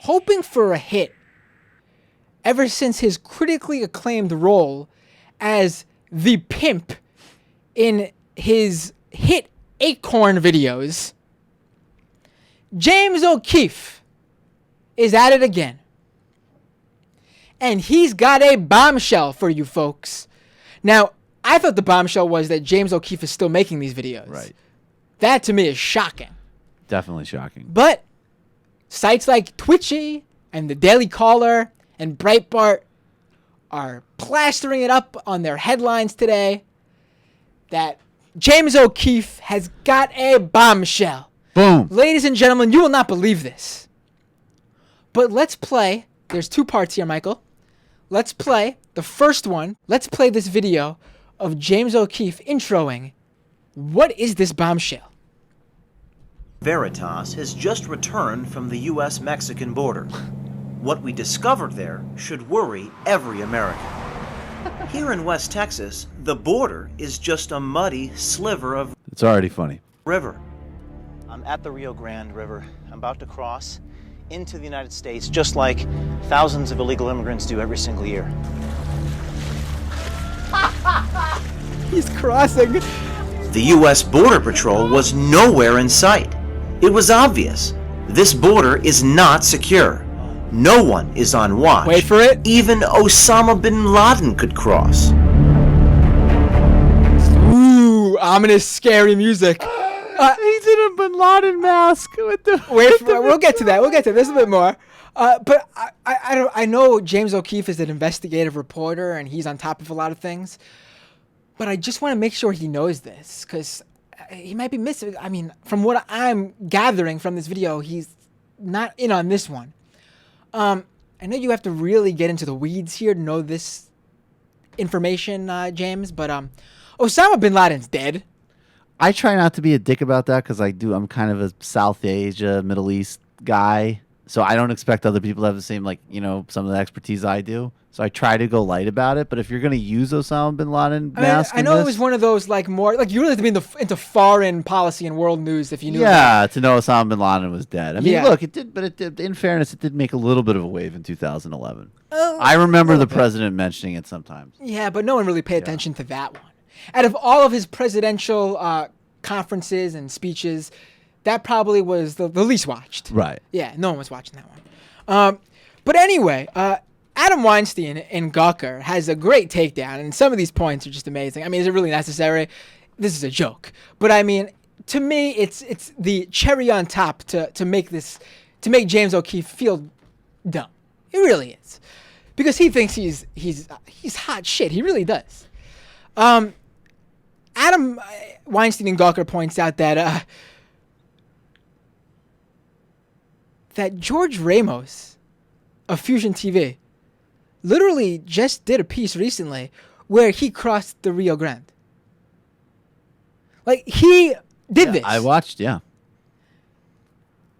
hoping for a hit ever since his critically acclaimed role as the pimp in his hit Acorn videos. James O'Keefe is at it again. And he's got a bombshell for you folks. Now, I thought the bombshell was that James O'Keefe is still making these videos. Right. That to me is shocking. Definitely shocking. But sites like Twitchy and the Daily Caller and Breitbart are plastering it up on their headlines today that James O'Keefe has got a bombshell. Boom. Ladies and gentlemen, you will not believe this. But let's play. There's two parts here, Michael. Let's play the first one. Let's play this video of James O'Keefe introing what is this bombshell? Veritas has just returned from the U.S.-Mexican border. What we discovered there should worry every American. Here in West Texas, the border is just a muddy sliver of It's already funny. river. I'm at the Rio Grande River. I'm about to cross into the United States, just like thousands of illegal immigrants do every single year. He's crossing. The U.S. Border Patrol was nowhere in sight. It was obvious. This border is not secure. No one is on watch. Wait for it. Even Osama bin Laden could cross. Ooh, ominous, scary music. He's in a Bin Laden mask. With the, We'll get to that. We'll get to this a bit more. But I know James O'Keefe is an investigative reporter and he's on top of a lot of things. But I just want to make sure he knows this because he might be missing. I mean, from what I'm gathering from this video, he's not in on this one. I know you have to really get into the weeds here to know this information, James. But Osama bin Laden's dead. I try not to be a dick about that because I'm kind of a South Asia, Middle East guy. So I don't expect other people to have the same, some of the expertise I do. So I try to go light about it. But if you're going to use Osama bin Laden mask, I know it was one of those you really have to be into foreign policy and world news if you knew. Yeah, to know Osama bin Laden was dead. I mean, Yeah. look, it did, but it did. In fairness, it did make a little bit of a wave in 2011. I remember the president mentioning it sometimes. Yeah, but no one really paid attention to that one. Out of all of his presidential conferences and speeches, that probably was the least watched. Right. Yeah, no one was watching that one. But anyway, Adam Weinstein in Gawker has a great takedown, and some of these points are just amazing. I mean, is it really necessary? This is a joke. But I mean, to me, it's the cherry on top to make James O'Keefe feel dumb. It really is. Because he thinks he's hot shit. He really does. Adam Weinstein in Gawker points out that that George Ramos of Fusion TV literally just did a piece recently where he crossed the Rio Grande. Like, he did this. I watched, yeah.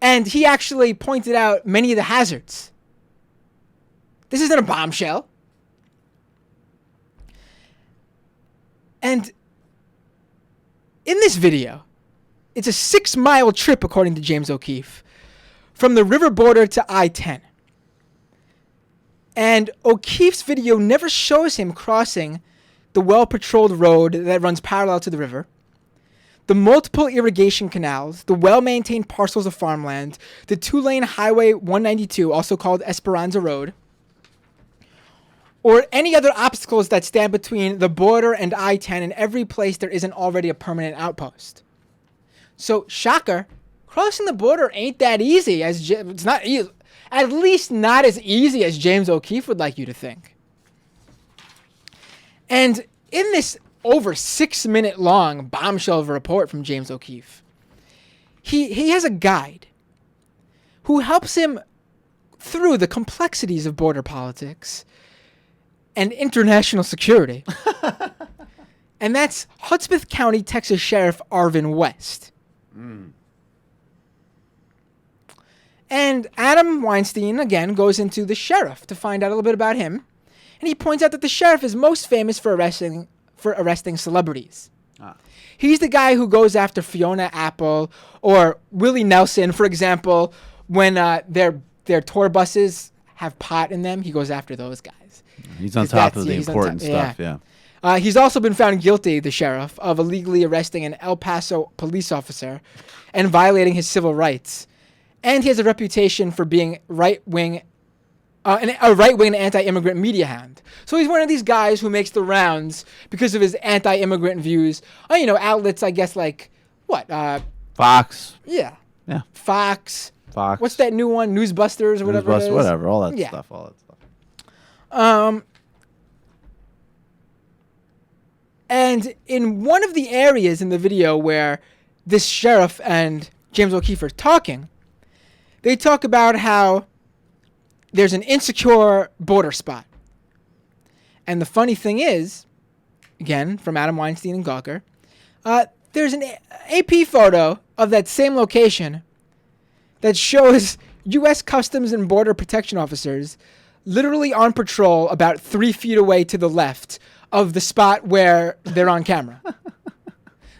And he actually pointed out many of the hazards. This isn't a bombshell. And in this video, it's a 6-mile trip, according to James O'Keefe, from the river border to I-10. And O'Keefe's video never shows him crossing the well-patrolled road that runs parallel to the river, the multiple irrigation canals, the well-maintained parcels of farmland, the 2-lane Highway 192, also called Esperanza Road, or any other obstacles that stand between the border and I-10 in every place there isn't already a permanent outpost. So, shocker, crossing the border ain't that easy. It's not easy. At least not as easy as James O'Keefe would like you to think. And in this over 6-minute long bombshell of a report from James O'Keefe, he has a guide who helps him through the complexities of border politics and international security. And that's Hudspeth County, Texas Sheriff Arvin West. And Adam Weinstein, again, goes into the sheriff to find out a little bit about him. And he points out that the sheriff is most famous for arresting celebrities. He's the guy who goes after Fiona Apple or Willie Nelson, for example, when they're their tour buses have pot in them, he goes after those guys. He's on top of the he's on important top- stuff, yeah. He's also been found guilty, the sheriff, of illegally arresting an El Paso police officer and violating his civil rights. And he has a reputation for being a right-wing anti-immigrant media hound. So he's one of these guys who makes the rounds because of his anti-immigrant views. Outlets, I guess, like, what? Fox. Yeah. Yeah. Fox. Fox. What's that new one? Newsbusters or whatever it is? Whatever. All that Yeah. stuff. All that stuff. And in one of the areas in the video where this sheriff and James O'Keefe are talking, they talk about how there's an insecure border spot. And the funny thing is, again, from Adam Weinstein and Gawker, there's an AP photo of that same location that shows U.S. Customs and Border Protection officers literally on patrol about 3 feet away to the left of the spot where they're on camera.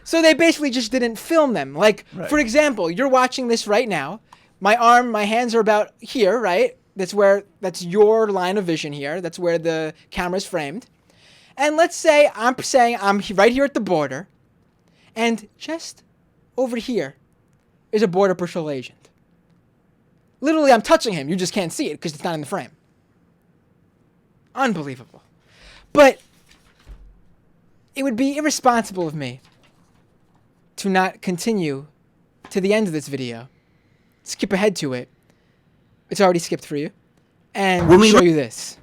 So they basically just didn't film them. Like, for example, you're watching this right now. My hands are about here, right? That's your line of vision here. That's where the camera's framed. And let's say I'm right here at the border, and just over here is a Border Patrol agent. Literally, I'm touching him. You just can't see it because it's not in the frame. Unbelievable. But it would be irresponsible of me to not continue to the end of this video, skip ahead to it. It's already skipped for you, and show you this.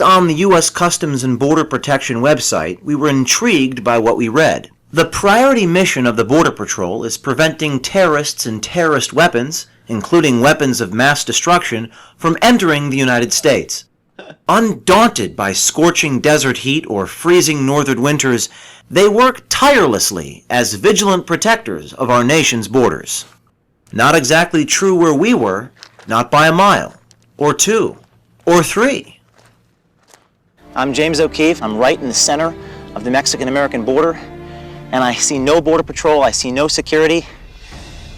On the U.S. Customs and Border Protection website, we were intrigued by what we read. The priority mission of the Border Patrol is preventing terrorists and terrorist weapons, including weapons of mass destruction, from entering the United States. Undaunted by scorching desert heat or freezing northern winters, they work tirelessly as vigilant protectors of our nation's borders. Not exactly true where we were, not by a mile, or 2, or 3. I'm James O'Keefe. I'm right in the center of the Mexican-American border, and I see no border patrol, I see no security.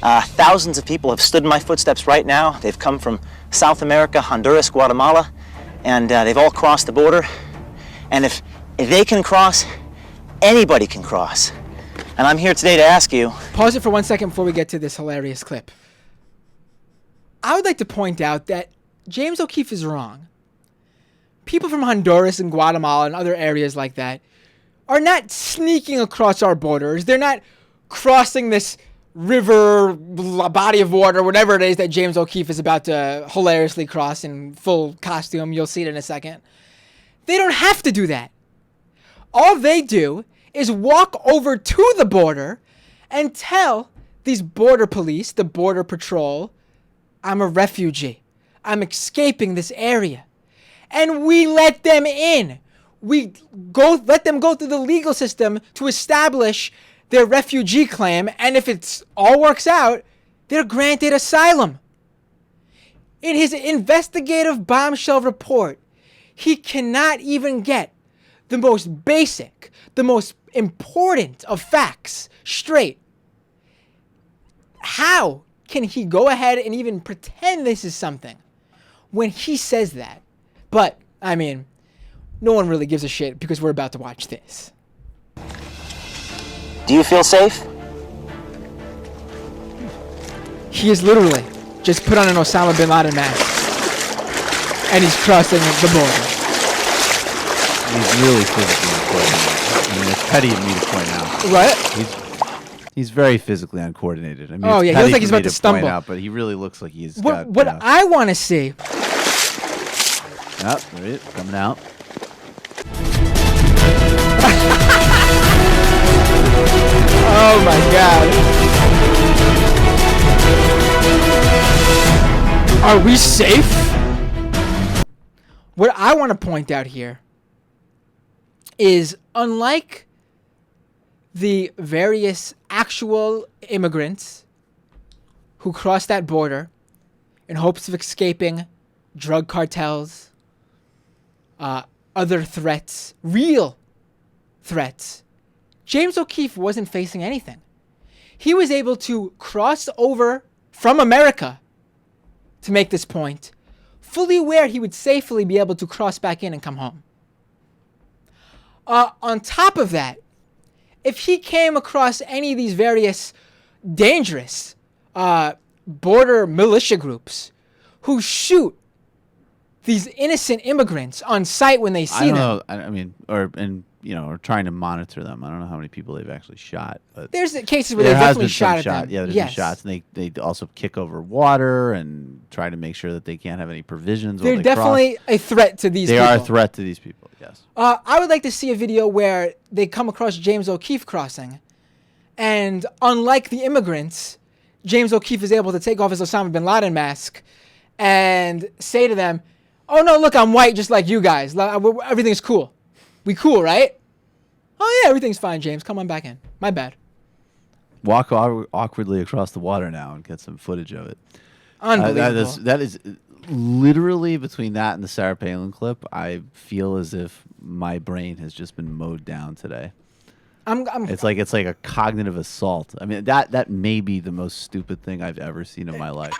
Thousands of people have stood in my footsteps right now. They've come from South America, Honduras, Guatemala, and they've all crossed the border. And if they can cross, anybody can cross. And I'm here today to ask you... Pause it for 1 second before we get to this hilarious clip. I would like to point out that James O'Keefe is wrong. People from Honduras and Guatemala and other areas like that are not sneaking across our borders. They're not crossing this river, body of water, whatever it is that James O'Keefe is about to hilariously cross in full costume. You'll see it in a second. They don't have to do that. All they do is walk over to the border and tell these border police, the border patrol, I'm a refugee. I'm escaping this area. And we let them in. We let them go through the legal system to establish their refugee claim, and if it all works out, they're granted asylum. In his investigative bombshell report, he cannot even get the most basic, the most important of facts straight. How can he go ahead and even pretend this is something when he says that? But, I mean, no one really gives a shit because we're about to watch this. Do you feel safe? He is literally just put on an Osama bin Laden mask, and he's crossing the border. He's really physically uncoordinated. I mean, it's petty of me to point out. What? He's very physically uncoordinated. I mean, Oh, it's yeah, he petty looks like he's for me about to stumble. point out, but he really looks like he's What got... I want to see... Yep, there it is, coming out. Oh my god. Are we safe? What I want to point out here is, unlike the various actual immigrants who cross that border in hopes of escaping drug cartels, other threats, real threats, James O'Keefe wasn't facing anything. He was able to cross over from America to make this point fully aware he would safely be able to cross back in and come home. On top of that, if he came across any of these various dangerous border militia groups who shoot these innocent immigrants on sight when they see them. I mean, or trying to monitor them. I don't know how many people they've actually shot, but there's cases where they definitely shot at them. Yeah, there's been shots, and they also kick over water and try to make sure that they can't have any provisions. They're definitely a threat to these people. They are a threat to these people, yes. I would like to see a video where they come across James O'Keefe crossing, and unlike the immigrants, James O'Keefe is able to take off his Osama bin Laden mask and say to them, "Oh no, look, I'm white just like you guys. Everything's cool. We cool, right? Oh yeah, everything's fine, James. Come on back in. My bad." Walk awkwardly across the water now and get some footage of it. Unbelievable. That is literally, between that and the Sarah Palin clip, I feel as if my brain has just been mowed down today. It's like a cognitive assault. I mean, that may be the most stupid thing I've ever seen in my life.